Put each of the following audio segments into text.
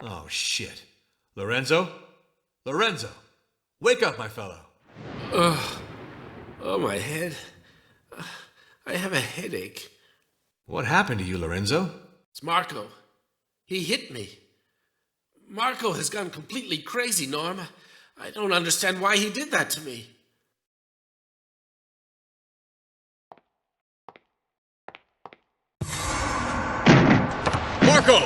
Oh, shit. Lorenzo? Lorenzo! Wake up, my fellow! Ugh. Oh, my head. I have a headache. What happened to you, Lorenzo? It's Marco. He hit me. Marco has gone completely crazy, Norm. I don't understand why he did that to me. Marco!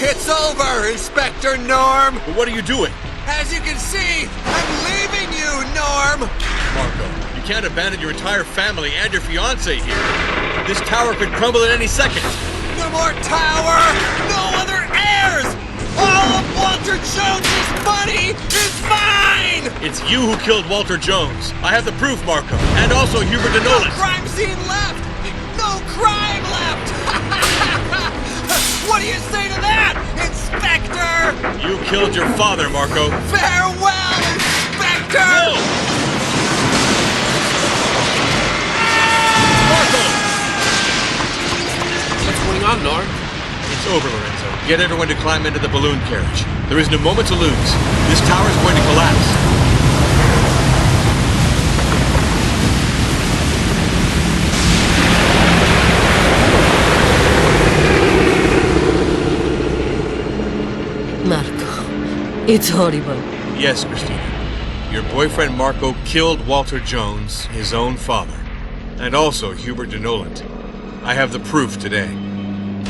It's over, Inspector Norm! But what are you doing? As you can see, I'm leaving you, Norm! Marco, you can't abandon your entire family and your fiancée here. This tower could crumble at any second. No more tower! No other heirs! All of Walter Jones's money is mine! It's you who killed Walter Jones. I have the proof, Marco. And also Hubert No Denolis. crime scene left! No crime left! What do you say to that, Inspector? You killed your father, Marco. Farewell, Inspector! No! Marco! What's going on, Norm? It's over, Lorenzo. Get everyone to climb into the balloon carriage. There is no moment to lose. This tower is going to collapse. Marco, it's horrible. Yes, Christina. Your boyfriend Marco killed Walter Jones, his own father, and also Hubert Denolant. I have the proof today.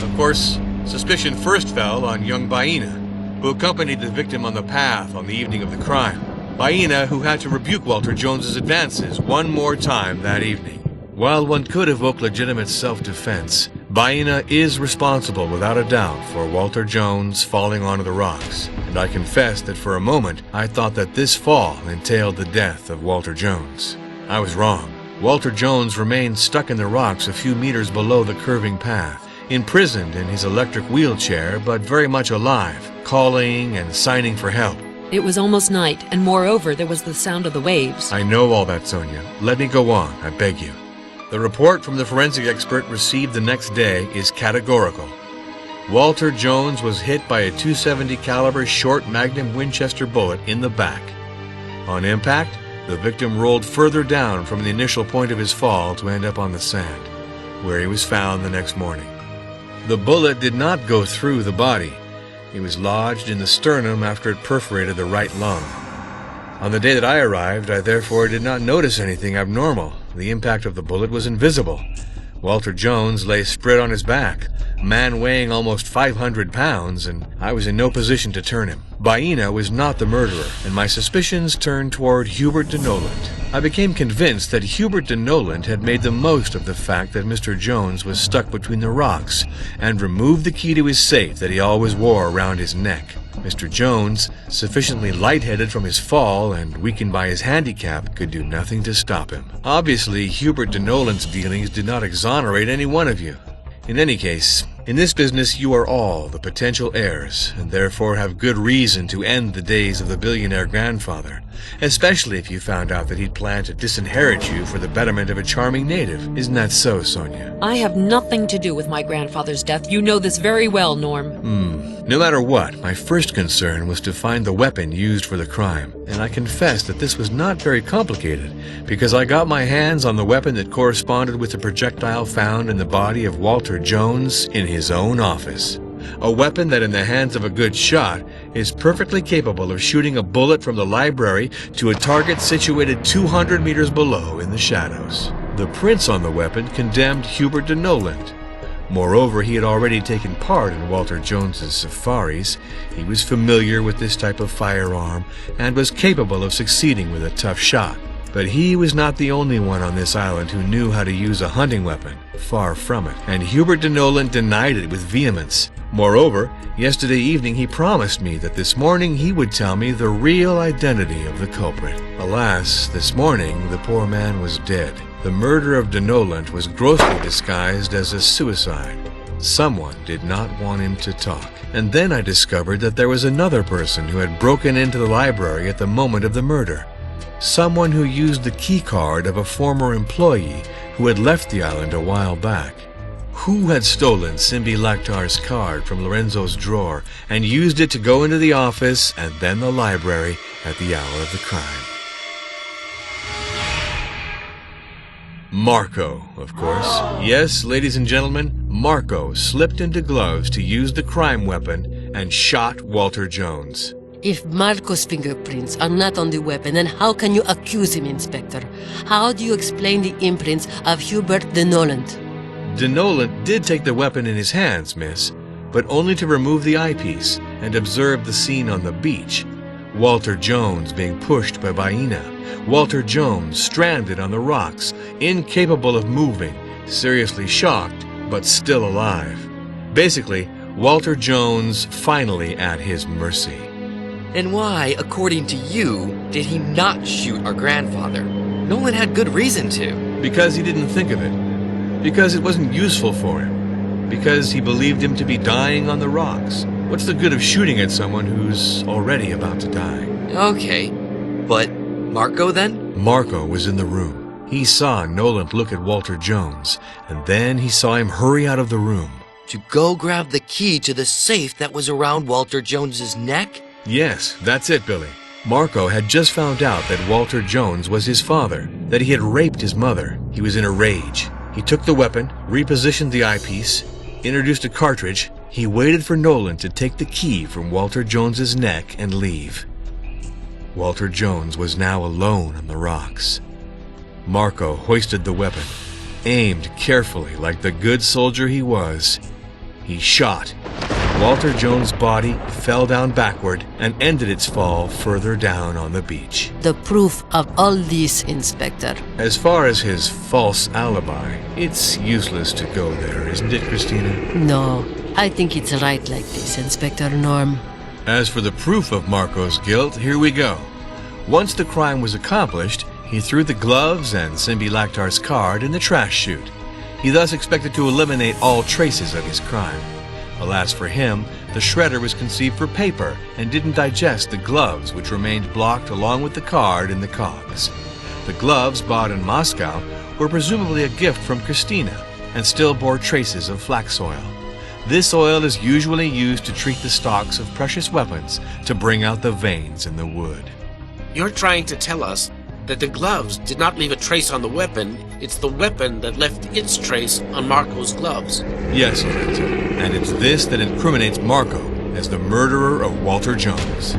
Of course, suspicion first fell on young Baena, who accompanied the victim on the path on the evening of the crime. Baena, who had to rebuke Walter Jones's advances one more time that evening. While one could evoke legitimate self-defense, Baena is responsible without a doubt for Walter Jones falling onto the rocks, and I confess that for a moment I thought that this fall entailed the death of Walter Jones. I was wrong. Walter Jones remained stuck in the rocks a few meters below the curving path, imprisoned in his electric wheelchair but very much alive, calling and signing for help. It was almost night, and moreover, there was the sound of the waves. I know all that, Sonia. Let me go on, I beg you. The report from the forensic expert received the next day is categorical. Walter Jones was hit by a .270 caliber short Magnum Winchester bullet in the back. On impact, the victim rolled further down from the initial point of his fall to end up on the sand, where he was found the next morning. The bullet did not go through the body. It was lodged in the sternum after it perforated the right lung. On the day that I arrived, I therefore did not notice anything abnormal. The impact of the bullet was invisible. Walter Jones lay spread on his back, a man weighing almost 500 pounds, and I was in no position to turn him. Baena was not the murderer, and my suspicions turned toward Hubert Denolant. I became convinced that Hubert Denolant had made the most of the fact that Mr. Jones was stuck between the rocks and removed the key to his safe that he always wore around his neck. Mr. Jones, sufficiently lightheaded from his fall and weakened by his handicap, could do nothing to stop him. Obviously, Hubert Denolant's dealings did not exonerate any one of you. In any case, in this business you are all the potential heirs, and therefore have good reason to end the days of the billionaire grandfather, especially if you found out that he'd planned to disinherit you for the betterment of a charming native. Isn't that so, Sonia? I have nothing to do with my grandfather's death. You know this very well, Norm. No matter what, my first concern was to find the weapon used for the crime, and I confess that this was not very complicated, because I got my hands on the weapon that corresponded with the projectile found in the body of Walter Jones in his own office. A weapon that in the hands of a good shot is perfectly capable of shooting a bullet from the library to a target situated 200 meters below in the shadows. The prints on the weapon condemned Hubert Denolant. Moreover, he had already taken part in Walter Jones's safaris. He was familiar with this type of firearm and was capable of succeeding with a tough shot. But he was not the only one on this island who knew how to use a hunting weapon. Far from it. And Hubert Denolant denied it with vehemence. Moreover, yesterday evening he promised me that this morning he would tell me the real identity of the culprit. Alas, this morning the poor man was dead. The murder of Denolant was grossly disguised as a suicide. Someone did not want him to talk. And then I discovered that there was another person who had broken into the library at the moment of the murder. Someone who used the key card of a former employee who had left the island a while back. Who had stolen Simbi Laktar's card from Lorenzo's drawer and used it to go into the office and then the library at the hour of the crime? Marco, of course. Yes, ladies and gentlemen, Marco slipped into gloves to use the crime weapon and shot Walter Jones. If Marco's fingerprints are not on the weapon, then how can you accuse him, Inspector? How do you explain the imprints of Hubert de Noland? De Noland did take the weapon in his hands, miss, but only to remove the eyepiece and observe the scene on the beach. Walter Jones being pushed by Baena. Walter Jones stranded on the rocks, incapable of moving, seriously shocked, but still alive. Basically, Walter Jones finally at his mercy. And why, according to you, did he not shoot our grandfather? Nolan had good reason to. Because he didn't think of it. Because it wasn't useful for him. Because he believed him to be dying on the rocks. What's the good of shooting at someone who's already about to die? Okay, but Marco then? Marco was in the room. He saw Noland look at Walter Jones, and then he saw him hurry out of the room. To go grab the key to the safe that was around Walter Jones's neck? Yes, that's it, Billy. Marco had just found out that Walter Jones was his father, that he had raped his mother. He was in a rage. He took the weapon, repositioned the eyepiece, introduced a cartridge. He waited for Noland to take the key from Walter Jones's neck and leave. Walter Jones was now alone on the rocks. Marco hoisted the weapon, aimed carefully like the good soldier he was. He shot. Walter Jones' body fell down backward and ended its fall further down on the beach. The proof of all this, Inspector. As far as his false alibi, it's useless to go there, isn't it, Christina? No, I think it's right like this, Inspector Norm. As for the proof of Marco's guilt, here we go. Once the crime was accomplished, he threw the gloves and Simbi Laktar's card in the trash chute. He thus expected to eliminate all traces of his crime. Alas for him, the shredder was conceived for paper and didn't digest the gloves, which remained blocked along with the card in the cogs. The gloves, bought in Moscow, were presumably a gift from Christina and still bore traces of flax oil. This oil is usually used to treat the stalks of precious weapons to bring out the veins in the wood. You're trying to tell us that the gloves did not leave a trace on the weapon. It's the weapon that left its trace on Marco's gloves. Yes, Lorenzo, and it's this that incriminates Marco as the murderer of Walter Jones.